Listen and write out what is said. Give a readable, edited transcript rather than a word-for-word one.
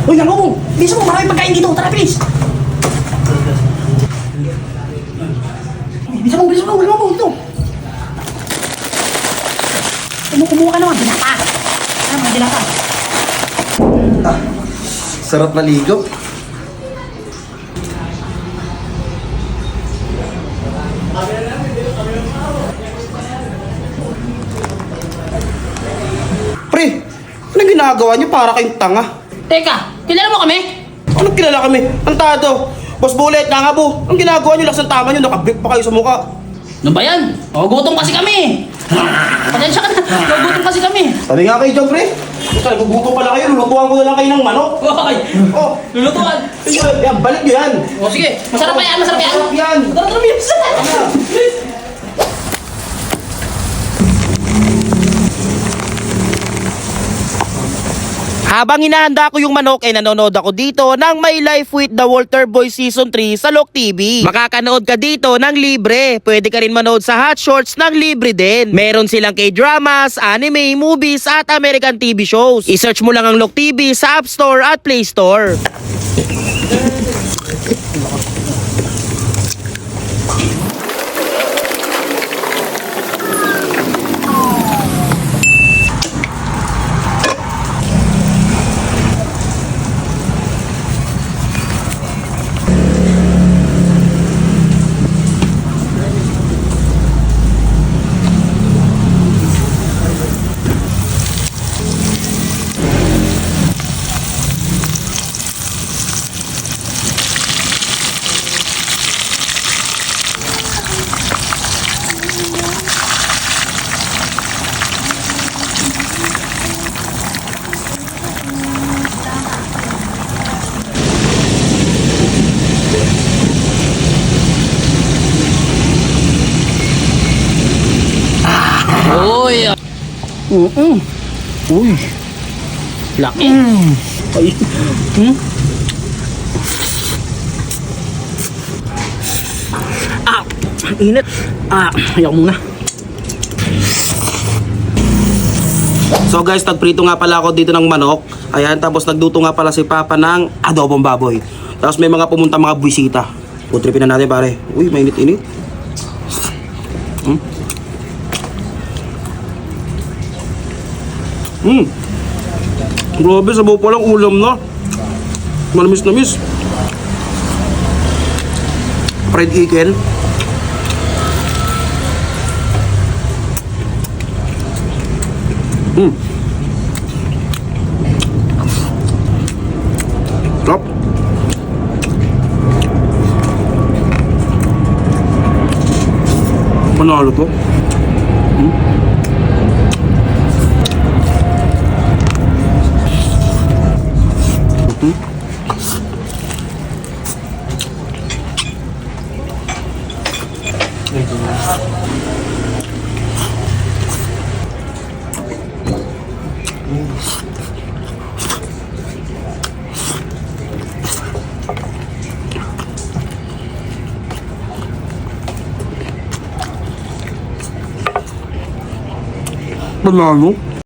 Uy, ang mo! Bisa mo, maraming pagkain dito. Tara, please! Bisa mo, ito! Kumuha ka naman, binata! Ano, mga binata? Sarap na ligo. Pre, anong ginagawa niyo para kayong tanga? Teka, kilala mo kami? Anong kilala kami? Antado. Boss Bullet, nangabo. Anong ginagawa niyo? Lakas ng tama niyo, nakabrik pa kayo sa mukha. Ano ba yan? Gutom kasi kami! Pasensya ka na, gutom kasi kami! Sabi nga kayo dyan, pre. Basta nagugutom pala kayo, lulutuan ko na lang kayo ng manok. Hoy! Oh, Lulutuan! yan, balik niyo yan. O sige, masarap pa yan, masarap yan! Masarap yan. Tara, tara, bilis! Habang hinahanda ko yung manok ay nanonood ako dito ng My Life with the Walter Boy Season 3 sa Lok TV. Makakanood ka dito ng libre. Pwede ka rin manood sa Hot Shorts ng libre din. Meron silang K-dramas, anime, movies at American TV shows. I-search mo lang ang Lok TV sa App Store at Play Store. Uy! Uy! Laki! Ay! Ang init! Ayaw muna! So guys, nagprito nga pala ako dito ng manok. Ayan, tapos nagluto nga pala si Papa ng adobong baboy. Tapos may mga pumunta mga buwisita. Putripin na natin pare. Uy, mainit-init. Grabe, sabaw pa lang ulam na. Manamis na miss. Fried chicken. Sarap. Panalo to. Panalo.